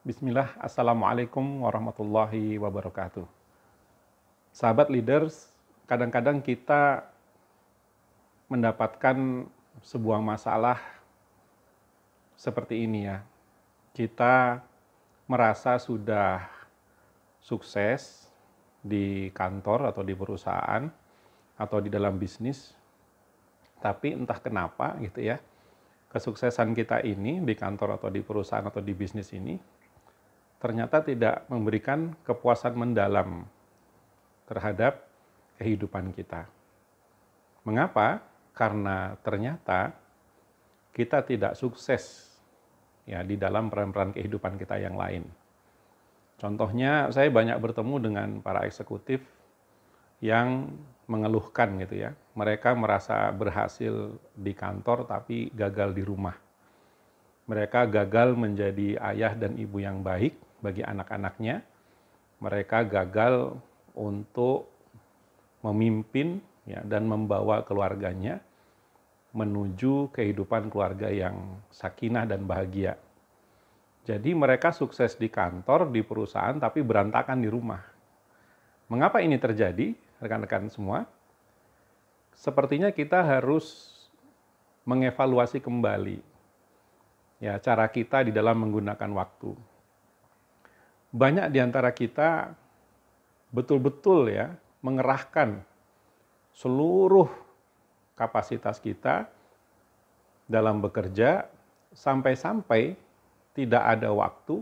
Bismillah, Assalamualaikum warahmatullahi wabarakatuh. Sahabat leaders, kadang-kadang kita mendapatkan sebuah masalah seperti ini ya. Kita merasa sudah sukses di kantor atau di perusahaan atau di dalam bisnis, tapi entah kenapa gitu ya, kesuksesan kita ini di kantor atau di perusahaan atau di bisnis ini ternyata tidak memberikan kepuasan mendalam terhadap kehidupan kita. Mengapa? Karena ternyata kita tidak sukses ya di dalam peran-peran kehidupan kita yang lain. Contohnya, saya banyak bertemu dengan para eksekutif yang mengeluhkan gitu ya. Mereka merasa berhasil di kantor tapi gagal di rumah. Mereka gagal menjadi ayah dan ibu yang baik bagi anak-anaknya. Mereka gagal untuk memimpin ya, dan membawa keluarganya menuju kehidupan keluarga yang sakinah dan bahagia. Jadi mereka sukses di kantor, di perusahaan, tapi berantakan di rumah. Mengapa ini terjadi, rekan-rekan semua? Sepertinya kita harus mengevaluasi kembali ya cara kita di dalam menggunakan waktu. Banyak di antara kita betul-betul ya mengerahkan seluruh kapasitas kita dalam bekerja sampai-sampai tidak ada waktu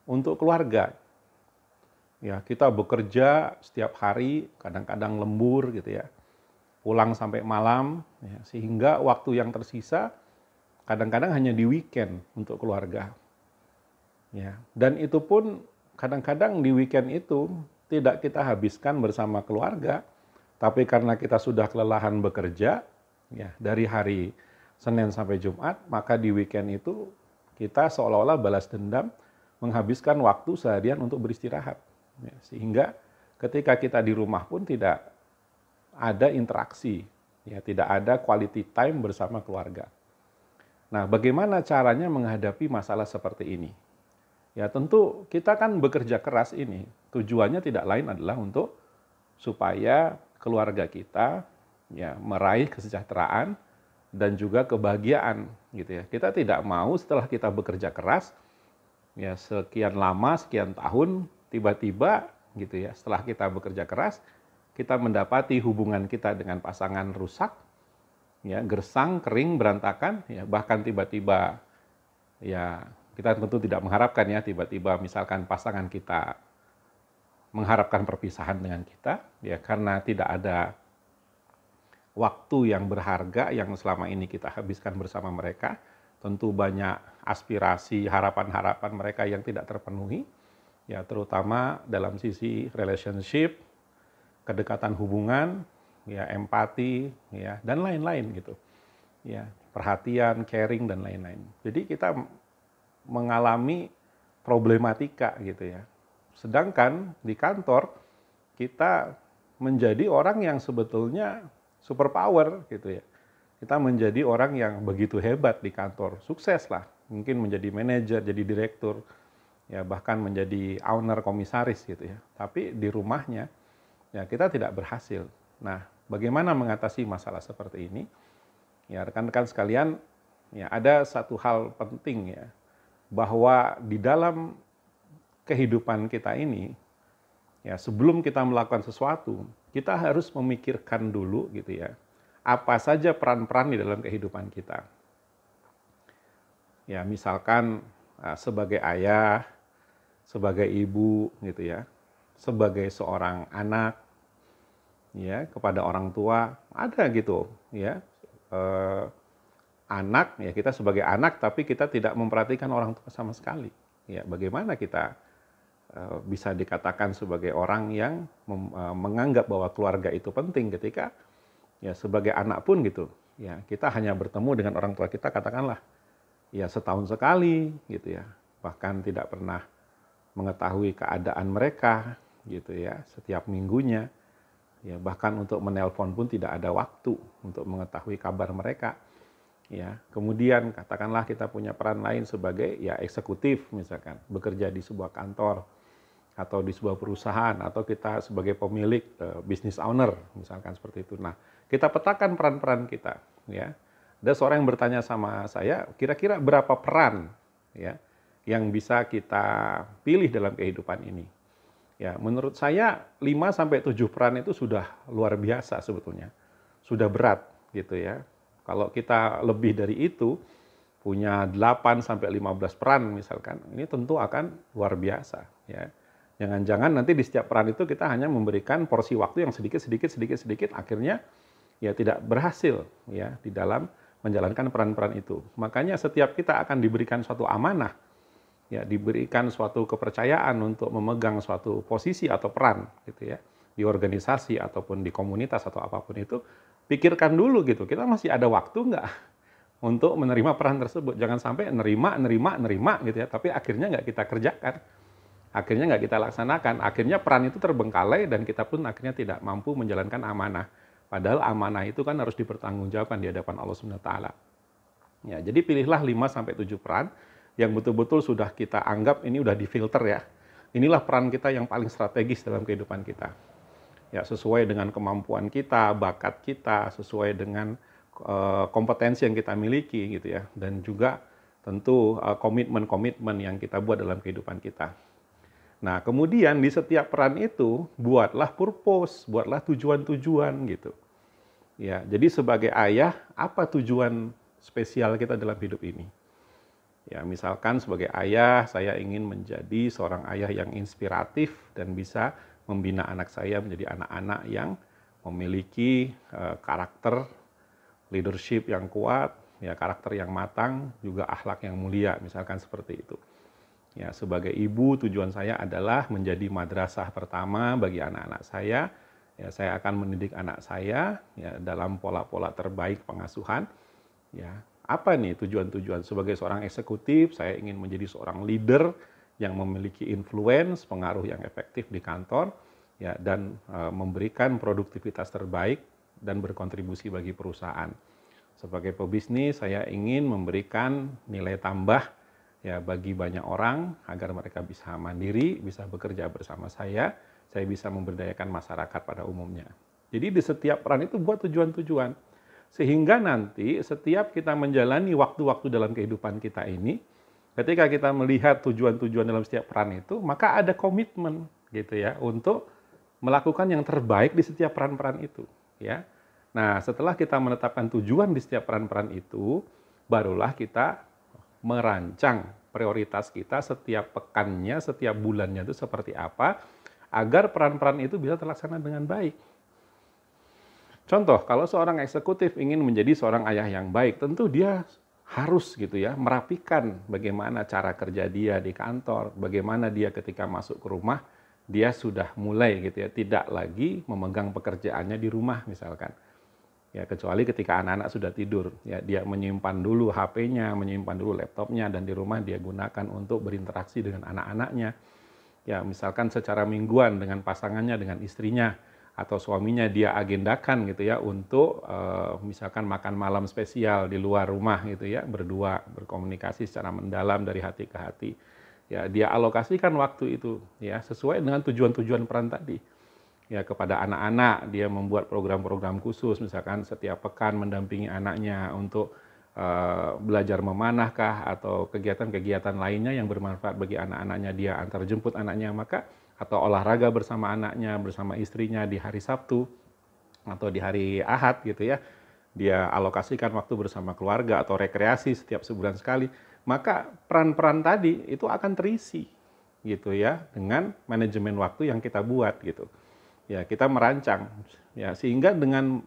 untuk keluarga. Ya, kita bekerja setiap hari, kadang-kadang lembur gitu ya. Pulang sampai malam ya, sehingga waktu yang tersisa kadang-kadang hanya di weekend untuk keluarga. Ya, dan itu pun kadang-kadang di weekend itu tidak kita habiskan bersama keluarga, tapi karena kita sudah kelelahan bekerja, ya dari hari Senin sampai Jumat, maka di weekend itu kita seolah-olah balas dendam, menghabiskan waktu seharian untuk beristirahat. Ya, sehingga ketika kita di rumah pun tidak ada interaksi, ya tidak ada quality time bersama keluarga. Nah, bagaimana caranya menghadapi masalah seperti ini? Ya tentu kita kan bekerja keras ini, tujuannya tidak lain adalah untuk supaya keluarga kita ya meraih kesejahteraan dan juga kebahagiaan gitu ya. Kita tidak mau setelah kita bekerja keras ya sekian lama, sekian tahun, tiba-tiba gitu ya, setelah kita bekerja keras, kita mendapati hubungan kita dengan pasangan rusak, ya gersang, kering, berantakan, ya bahkan tiba-tiba ya kita tentu tidak mengharapkan ya tiba-tiba misalkan pasangan kita mengharapkan perpisahan dengan kita ya karena tidak ada waktu yang berharga yang selama ini kita habiskan bersama mereka. Tentu banyak aspirasi, harapan-harapan mereka yang tidak terpenuhi ya terutama dalam sisi relationship, kedekatan hubungan, ya empati ya dan lain-lain gitu. Ya, perhatian, caring dan lain-lain. Jadi kita mengalami problematika gitu ya. Sedangkan di kantor kita menjadi orang yang sebetulnya superpower gitu ya. Kita menjadi orang yang begitu hebat di kantor, sukses lah. Mungkin menjadi manajer, jadi direktur, ya bahkan menjadi owner komisaris gitu ya. Tapi di rumahnya ya kita tidak berhasil. Nah, bagaimana mengatasi masalah seperti ini? Ya rekan-rekan sekalian, ya ada satu hal penting ya, bahwa di dalam kehidupan kita ini, ya sebelum kita melakukan sesuatu, kita harus memikirkan dulu gitu ya, apa saja peran-peran di dalam kehidupan kita. Ya misalkan sebagai ayah, sebagai ibu gitu ya, sebagai seorang anak, ya kepada orang tua ada gitu ya. Anak ya kita sebagai anak tapi kita tidak memperhatikan orang tua sama sekali ya bagaimana kita bisa dikatakan sebagai orang yang menganggap bahwa keluarga itu penting ketika ya sebagai anak pun gitu ya kita hanya bertemu dengan orang tua kita katakanlah ya setahun sekali gitu ya bahkan tidak pernah mengetahui keadaan mereka gitu ya setiap minggunya ya bahkan untuk menelpon pun tidak ada waktu untuk mengetahui kabar mereka. Ya, kemudian katakanlah kita punya peran lain sebagai ya eksekutif misalkan, bekerja di sebuah kantor atau di sebuah perusahaan atau kita sebagai pemilik business owner misalkan seperti itu. Nah, kita petakan peran-peran kita ya. Ada seorang yang bertanya sama saya, kira-kira berapa peran ya yang bisa kita pilih dalam kehidupan ini? Ya, menurut saya 5 sampai 7 peran itu sudah luar biasa sebetulnya. Sudah berat gitu ya. Kalau kita lebih dari itu, punya 8 sampai 15 peran misalkan, ini tentu akan luar biasa ya. Jangan-jangan nanti di setiap peran itu kita hanya memberikan porsi waktu yang sedikit, akhirnya ya tidak berhasil ya di dalam menjalankan peran-peran itu. Makanya setiap kita akan diberikan suatu amanah, ya diberikan suatu kepercayaan untuk memegang suatu posisi atau peran gitu ya di organisasi ataupun di komunitas atau apapun itu, pikirkan dulu gitu, kita masih ada waktu nggak untuk menerima peran tersebut. Jangan sampai nerima gitu ya, tapi akhirnya nggak kita kerjakan, akhirnya nggak kita laksanakan, akhirnya peran itu terbengkalai dan kita pun akhirnya tidak mampu menjalankan amanah. Padahal amanah itu kan harus dipertanggungjawabkan di hadapan Allah Subhanahu wa taala. Ya, jadi pilihlah 5 sampai 7 peran yang betul-betul sudah kita anggap ini udah difilter ya. Inilah peran kita yang paling strategis dalam kehidupan kita. Ya, sesuai dengan kemampuan kita, bakat kita, sesuai dengan kompetensi yang kita miliki gitu ya, dan juga tentu komitmen-komitmen yang kita buat dalam kehidupan kita. Nah, kemudian di setiap peran itu buatlah purpose, buatlah tujuan-tujuan gitu. Ya, jadi sebagai ayah, apa tujuan spesial kita dalam hidup ini? Ya, misalkan sebagai ayah, saya ingin menjadi seorang ayah yang inspiratif dan bisa membina anak saya menjadi anak-anak yang memiliki karakter leadership yang kuat, ya karakter yang matang, juga akhlak yang mulia, misalkan seperti itu. Ya, sebagai ibu tujuan saya adalah menjadi madrasah pertama bagi anak-anak saya. Ya, saya akan mendidik anak saya ya dalam pola-pola terbaik pengasuhan. Ya, apa nih tujuan-tujuan sebagai seorang eksekutif, saya ingin menjadi seorang leader yang memiliki influence, pengaruh yang efektif di kantor, ya dan memberikan produktivitas terbaik dan berkontribusi bagi perusahaan. Sebagai pebisnis, saya ingin memberikan nilai tambah ya bagi banyak orang agar mereka bisa mandiri, bisa bekerja bersama saya bisa memberdayakan masyarakat pada umumnya. Jadi di setiap peran itu buat tujuan-tujuan. Sehingga nanti setiap kita menjalani waktu-waktu dalam kehidupan kita ini, ketika kita melihat tujuan-tujuan dalam setiap peran itu, maka ada komitmen gitu ya untuk melakukan yang terbaik di setiap peran-peran itu, ya. Nah, setelah kita menetapkan tujuan di setiap peran-peran itu, barulah kita merancang prioritas kita setiap pekannya, setiap bulannya itu seperti apa, agar peran-peran itu bisa terlaksana dengan baik. Contoh, kalau seorang eksekutif ingin menjadi seorang ayah yang baik, tentu dia harus gitu ya merapikan bagaimana cara kerja dia di kantor, bagaimana dia ketika masuk ke rumah dia sudah mulai gitu ya tidak lagi memegang pekerjaannya di rumah misalkan. Ya kecuali ketika anak-anak sudah tidur, ya dia menyimpan dulu HP-nya, menyimpan dulu laptopnya dan di rumah dia gunakan untuk berinteraksi dengan anak-anaknya. Ya misalkan secara mingguan dengan pasangannya, dengan istrinya atau suaminya dia agendakan gitu ya untuk misalkan makan malam spesial di luar rumah gitu ya, berdua berkomunikasi secara mendalam dari hati ke hati. Ya dia alokasikan waktu itu ya sesuai dengan tujuan-tujuan peran tadi. Ya kepada anak-anak dia membuat program-program khusus misalkan setiap pekan mendampingi anaknya untuk belajar memanahkah atau kegiatan-kegiatan lainnya yang bermanfaat bagi anak-anaknya, dia antar jemput anaknya maka atau olahraga bersama anaknya, bersama istrinya di hari Sabtu atau di hari Ahad gitu ya. Dia alokasikan waktu bersama keluarga atau rekreasi setiap sebulan sekali, maka peran-peran tadi itu akan terisi gitu ya dengan manajemen waktu yang kita buat gitu. Ya, kita merancang ya sehingga dengan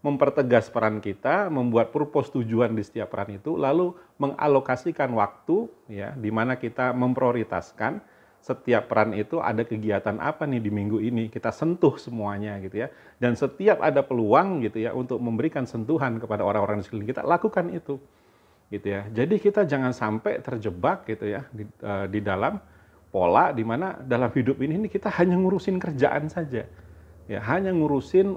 mempertegas peran kita, membuat purpose tujuan di setiap peran itu, lalu mengalokasikan waktu ya di mana kita memprioritaskan setiap peran itu ada kegiatan apa nih di minggu ini, kita sentuh semuanya gitu ya. Dan setiap ada peluang gitu ya untuk memberikan sentuhan kepada orang-orang di sekeliling kita, lakukan itu. Gitu ya. Jadi kita jangan sampai terjebak gitu ya di dalam pola di mana dalam hidup ini kita hanya ngurusin kerjaan saja. Ya, hanya ngurusin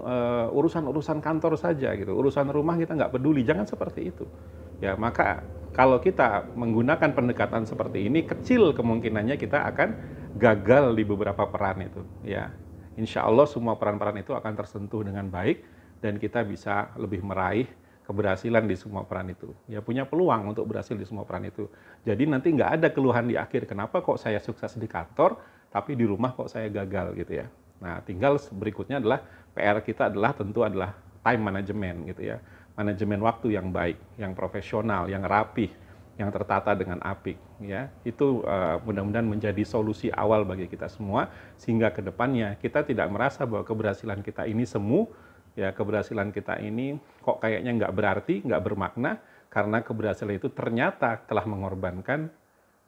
urusan-urusan kantor saja gitu, urusan rumah kita nggak peduli, jangan seperti itu. Ya, maka kalau kita menggunakan pendekatan seperti ini, kecil kemungkinannya kita akan gagal di beberapa peran itu. Ya, insya Allah semua peran-peran itu akan tersentuh dengan baik dan kita bisa lebih meraih keberhasilan di semua peran itu. Ya, punya peluang untuk berhasil di semua peran itu. Jadi nanti nggak ada keluhan di akhir, kenapa kok saya sukses di kantor, tapi di rumah kok saya gagal gitu ya. Nah, tinggal berikutnya adalah PR kita adalah tentu adalah time management gitu ya. Manajemen waktu yang baik, yang profesional, yang rapih, yang tertata dengan apik ya. Itu mudah-mudahan menjadi solusi awal bagi kita semua sehingga ke depannya kita tidak merasa bahwa keberhasilan kita ini semu, ya keberhasilan kita ini kok kayaknya nggak berarti, nggak bermakna, karena keberhasilan itu ternyata telah mengorbankan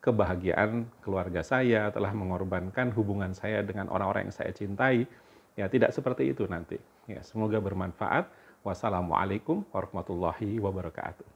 kebahagiaan keluarga saya, telah mengorbankan hubungan saya dengan orang-orang yang saya cintai. Ya, tidak seperti itu nanti. Ya, semoga bermanfaat. Wassalamualaikum warahmatullahi wabarakatuh.